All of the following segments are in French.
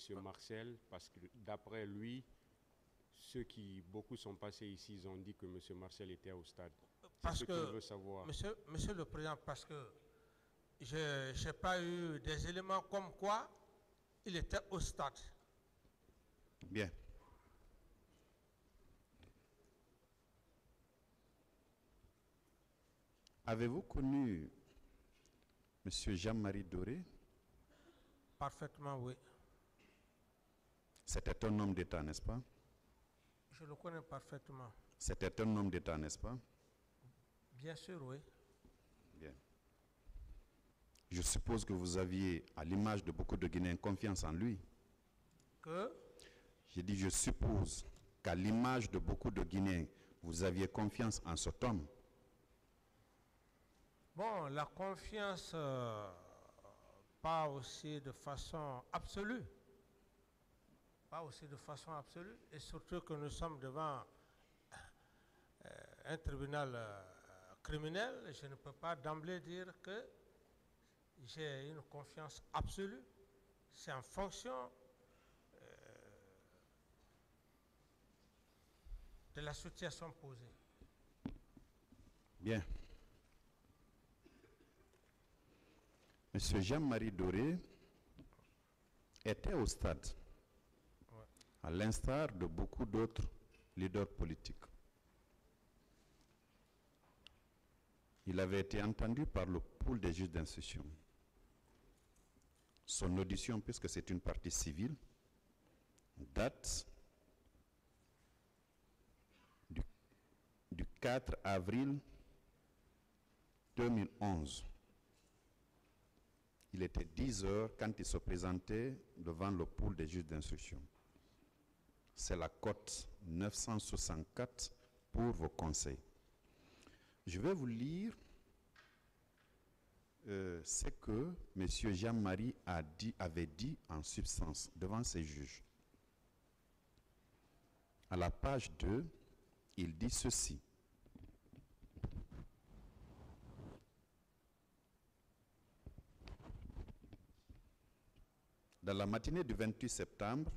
M. Marcel, parce que d'après lui, beaucoup sont passés ici, ils ont dit que M. Marcel était au stade. C'est ce qu'on veut savoir. Monsieur le Président, parce que je n'ai pas eu des éléments comme quoi il était au stade. Bien. Avez-vous connu M. Jean-Marie Doré? Parfaitement, oui. C'était un homme d'État, n'est-ce pas? Je le connais parfaitement. C'était un homme d'État, n'est-ce pas? Bien sûr, oui. Bien. Je suppose que vous aviez, à l'image de beaucoup de Guinéens, confiance en lui. Que? J'ai dit, je suppose qu'à l'image de beaucoup de Guinéens, vous aviez confiance en cet homme. Bon, la confiance, pas aussi de façon absolue. Pas aussi de façon absolue. Et surtout que nous sommes devant un tribunal criminel. Je ne peux pas d'emblée dire que j'ai une confiance absolue. C'est en fonction de la situation posée. Bien. Monsieur Jean-Marie Doré était au stade, Ouais. à l'instar de beaucoup d'autres leaders politiques. Il avait été entendu par le pool des juges d'instruction. Son audition, puisque c'est une partie civile, date du 4 avril 2011. Il était 10 heures quand il se présentait devant le pool des juges d'instruction. C'est la cote 964 pour vos conseils. Je vais vous lire ce que M. Jean-Marie avait dit en substance devant ces juges. À la page 2, il dit ceci. Dans la matinée du 28 septembre,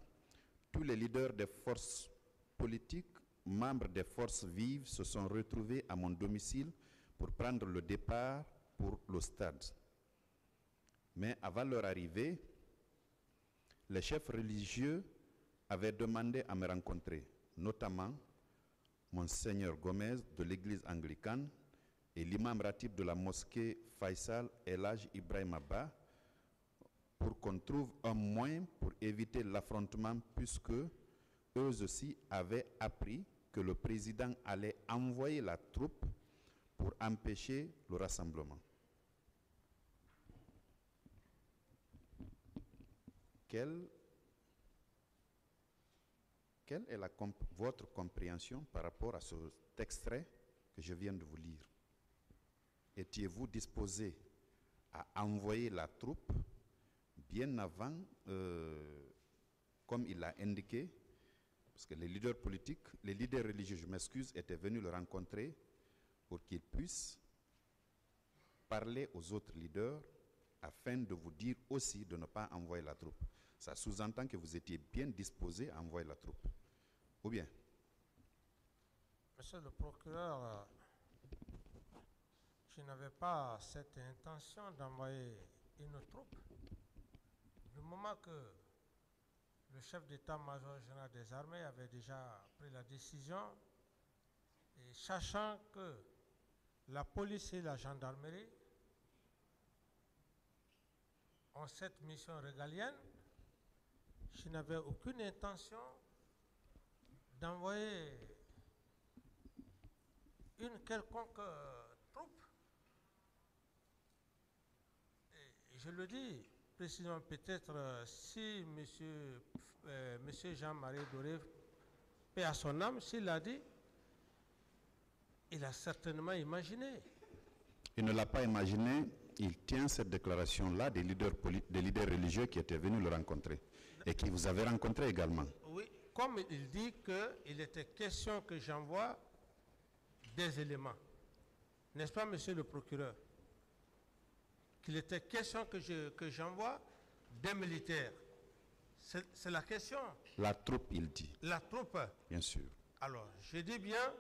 tous les leaders des forces politiques, membres des forces vives, se sont retrouvés à mon domicile pour prendre le départ pour le stade. Mais avant leur arrivée, les chefs religieux avaient demandé à me rencontrer, notamment Monseigneur Gomez de l'église anglicane et l'imam ratib de la mosquée Faisal El Hadj Ibrahim Abba, pour qu'on trouve un moyen pour éviter l'affrontement, puisque eux aussi avaient appris que le président allait envoyer la troupe pour empêcher le rassemblement. Quelle est votre compréhension par rapport à cet extrait que je viens de vous lire? Étiez-vous disposé à envoyer la troupe bien avant, comme il l'a indiqué, parce que les leaders politiques, les leaders religieux, je m'excuse, étaient venus le rencontrer pour qu'ils puissent parler aux autres leaders afin de vous dire aussi de ne pas envoyer la troupe. Ça sous-entend que vous étiez bien disposé à envoyer la troupe. Ou bien? Monsieur le procureur, je n'avais pas cette intention d'envoyer une troupe. Du moment que le chef d'état-major général des armées avait déjà pris la décision, et sachant que la police et la gendarmerie ont cette mission régalienne, je n'avais aucune intention d'envoyer une quelconque troupe. Et je le dis précisément, peut-être si monsieur Jean-Marie Doré, paix à son âme, s'il l'a dit, il a certainement imaginé. Il ne l'a pas imaginé, il tient cette déclaration-là des leaders religieux qui étaient venus le rencontrer et qui vous avaient rencontré également. Oui, comme il dit qu'il était question que j'envoie des éléments. N'est-ce pas, monsieur le procureur? Qu'il était question que j'envoie des militaires. C'est la question. La troupe, il dit. La troupe. Bien sûr. Alors, je dis bien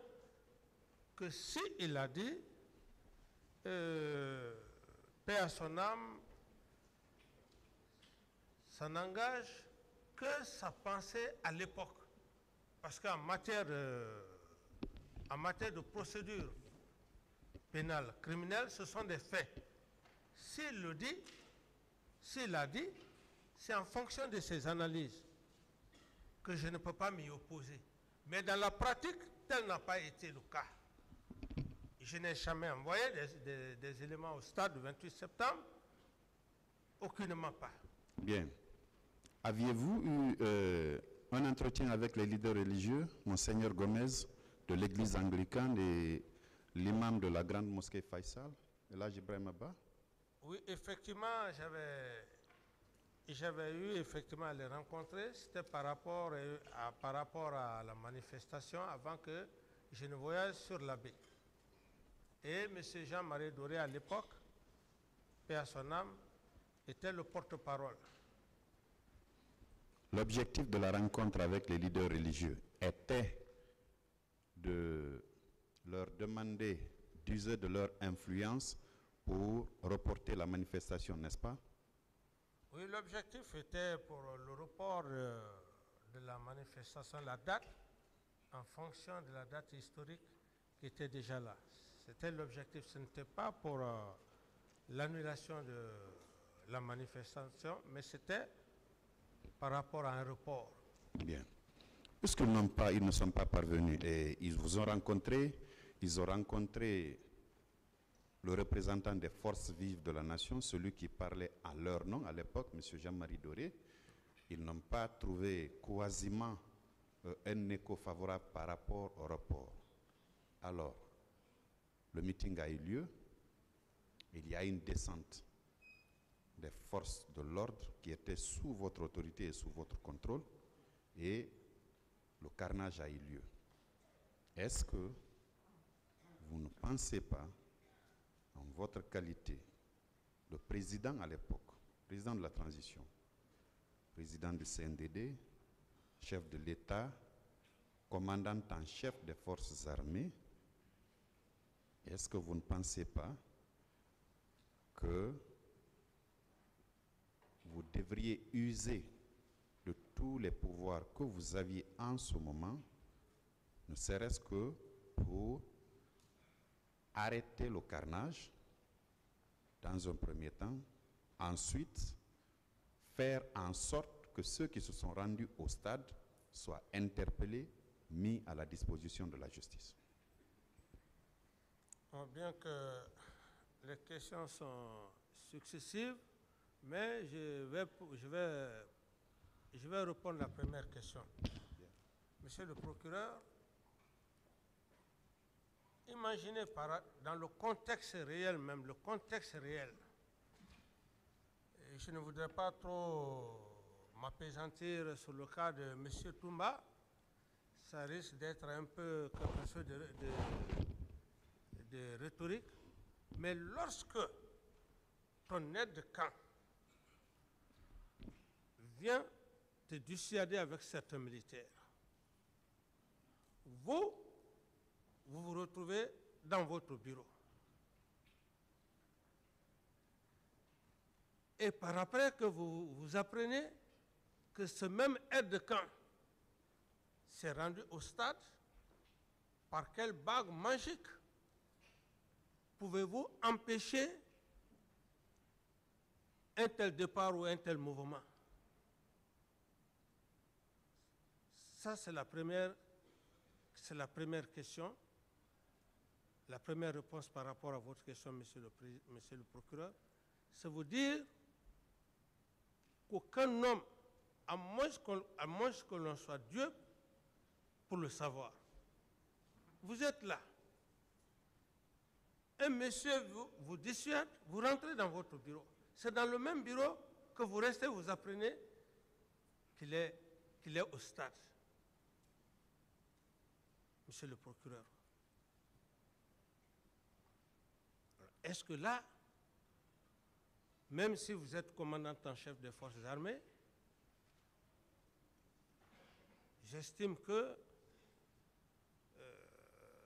que si il a dit, paix à son âme, ça n'engage que sa pensée à l'époque. Parce qu'en matière de procédure pénale, criminelle, ce sont des faits. S'il le dit, s'il a dit, c'est en fonction de ses analyses que je ne peux pas m'y opposer. Mais dans la pratique, tel n'a pas été le cas. Je n'ai jamais envoyé des éléments au stade du 28 septembre, aucunement pas. Bien. Aviez-vous eu un entretien avec les leaders religieux, Monseigneur Gomez de l'église anglicane et l'imam de la grande mosquée Faisal, Elhadji Ibrahim Abba? Oui, effectivement, j'avais eu effectivement à les rencontrer. C'était par rapport à la manifestation avant que je ne voyage sur la baie. Et M. Jean-Marie Doré, à l'époque, paix à son âme, était le porte-parole. L'objectif de la rencontre avec les leaders religieux était de leur demander d'user de leur influence pour reporter la manifestation, n'est-ce pas? Oui, l'objectif était pour le report de la manifestation, la date, en fonction de la date historique qui était déjà là. C'était l'objectif, ce n'était pas pour l'annulation de la manifestation, mais c'était par rapport à un report. Bien. Puisqu'ils ils ne sont pas parvenus et ils vous ont rencontré, ils ont rencontré le représentant des forces vives de la nation, celui qui parlait à leur nom à l'époque, M. Jean-Marie Doré. Ils n'ont pas trouvé quasiment un écho favorable par rapport au report. Alors, le meeting a eu lieu, il y a une descente des forces de l'ordre qui étaient sous votre autorité et sous votre contrôle, et le carnage a eu lieu. Est-ce que vous ne pensez pas, en votre qualité de président à l'époque, président de la transition, président du CNDD, chef de l'État, commandant en chef des forces armées, est-ce que vous ne pensez pas que vous devriez user de tous les pouvoirs que vous aviez en ce moment, ne serait-ce que pour arrêter le carnage dans un premier temps, ensuite faire en sorte que ceux qui se sont rendus au stade soient interpellés, mis à la disposition de la justice? Bien que les questions sont successives, mais je vais répondre à la première question. Monsieur le procureur, imaginez dans le contexte réel même, le contexte réel, et je ne voudrais pas trop m'appesantir sur le cas de M. Toumba, ça risque d'être un peu quelque chose de rhétorique, mais lorsque ton aide de camp vient te dissuader avec certains militaires, vous vous retrouvez dans votre bureau. Et par après que vous apprenez que ce même aide de camp s'est rendu au stade, par quelle bague magique pouvez-vous empêcher un tel départ ou un tel mouvement? Ça, c'est la première question. La première réponse par rapport à votre question, monsieur le procureur, c'est vous dire qu'aucun homme, à moins que l'on soit Dieu, pour le savoir. Vous êtes là. Un monsieur vous dissuade, vous rentrez dans votre bureau. C'est dans le même bureau que vous restez, vous apprenez qu'il est au stade. Monsieur le procureur. Est-ce que là, même si vous êtes commandant en chef des forces armées, j'estime que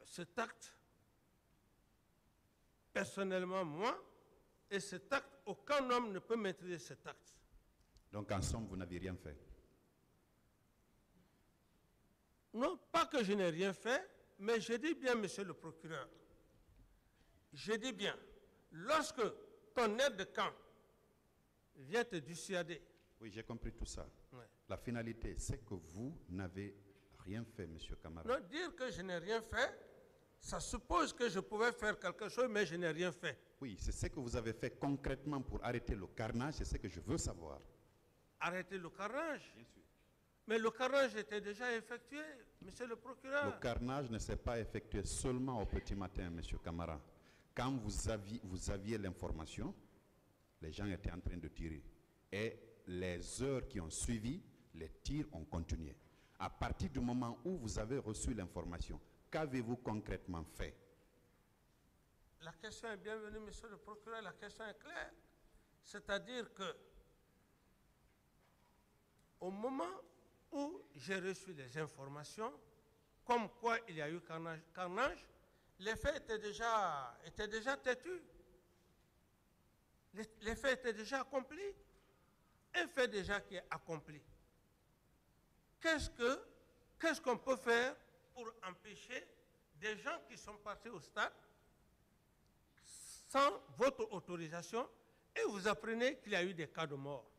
cet acte, personnellement, moi, et cet acte, aucun homme ne peut maîtriser cet acte. Donc, en somme, vous n'avez rien fait? Non, pas que je n'ai rien fait, mais je dis bien, monsieur le procureur, je dis bien, lorsque ton aide de camp vient te dissuader. Oui, j'ai compris tout ça. Ouais. La finalité, c'est que vous n'avez rien fait, monsieur Camara. Non, dire que je n'ai rien fait, ça suppose que je pouvais faire quelque chose, mais je n'ai rien fait. Oui, c'est ce que vous avez fait concrètement pour arrêter le carnage, c'est ce que je veux savoir. Arrêter le carnage? Bien sûr. Mais le carnage était déjà effectué, monsieur le procureur. Le carnage ne s'est pas effectué seulement au petit matin, monsieur Camara. Quand vous aviez l'information, les gens étaient en train de tirer. Et les heures qui ont suivi, les tirs ont continué. À partir du moment où vous avez reçu l'information, qu'avez-vous concrètement fait? La question est bienvenue, monsieur le procureur, la question est claire. C'est-à-dire que, au moment où j'ai reçu les informations, comme quoi il y a eu carnage, les faits étaient déjà têtus. Les faits étaient déjà accomplis. Un fait déjà qui est accompli. Qu'est-ce qu'on peut faire pour empêcher des gens qui sont partis au stade sans votre autorisation et vous apprenez qu'il y a eu des cas de mort?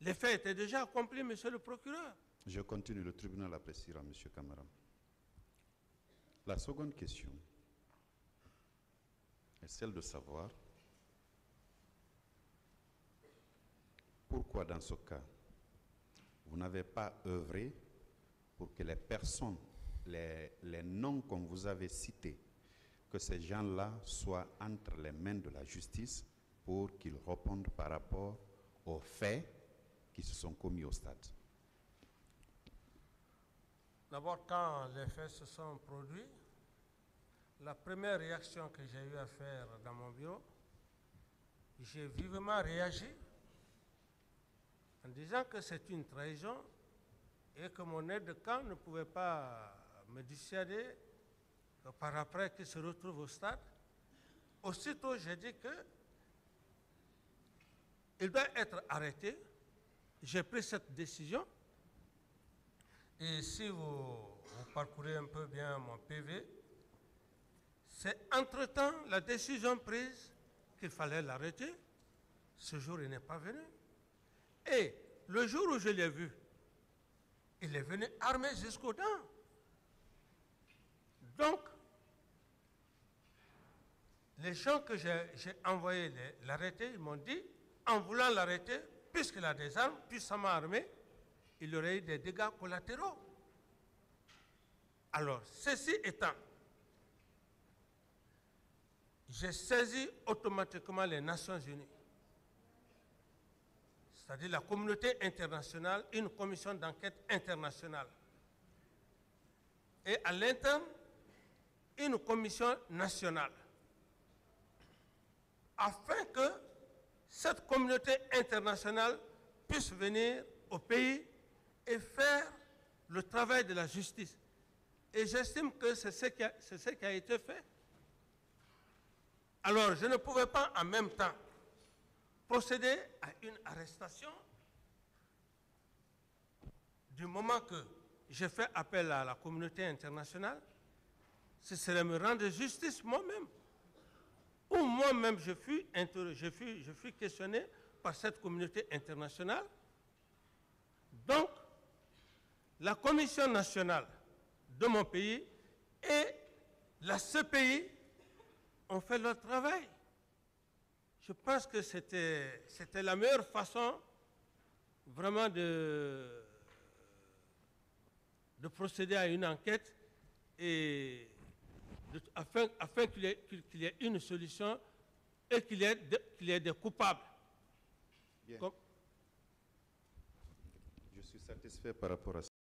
Les faits étaient déjà accomplis, monsieur le procureur. Je continue, le tribunal appréciera, monsieur Camara. La seconde question est celle de savoir pourquoi dans ce cas, vous n'avez pas œuvré pour que les personnes, les noms qu'on vous avait cités, que ces gens-là soient entre les mains de la justice pour qu'ils répondent par rapport aux faits qui se sont commis au stade. D'abord, quand les faits se sont produits, la première réaction que j'ai eu à faire dans mon bureau, j'ai vivement réagi en disant que c'est une trahison et que mon aide de camp ne pouvait pas me dissuader que par après qu'il se retrouve au stade. Aussitôt, j'ai dit qu'il doit être arrêté. J'ai pris cette décision. Et si vous parcourez un peu bien mon PV, c'est entre-temps la décision prise qu'il fallait l'arrêter. Ce jour, il n'est pas venu. Et le jour où je l'ai vu, il est venu armé jusqu'aux dents. Donc, les gens que j'ai envoyés l'arrêter, ils m'ont dit, en voulant l'arrêter, puisqu'il a des armes, puissamment armé, il aurait eu des dégâts collatéraux. Alors, ceci étant, j'ai saisi automatiquement les Nations Unies, c'est-à-dire la communauté internationale, une commission d'enquête internationale. Et à l'interne, une commission nationale. Afin que cette communauté internationale puisse venir au pays et faire le travail de la justice. Et j'estime que c'est ce qui a été fait. Alors, je ne pouvais pas en même temps procéder à une arrestation du moment que j'ai fait appel à la communauté internationale. Ce serait me rendre justice moi-même. Ou moi-même, je fus questionné par cette communauté internationale. Donc, la commission nationale de mon pays et la CPI ont fait leur travail. Je pense que c'était la meilleure façon vraiment de procéder à une enquête et afin qu'il y ait une solution et qu'il y ait des coupables. Bien. Je suis satisfait par rapport à ça.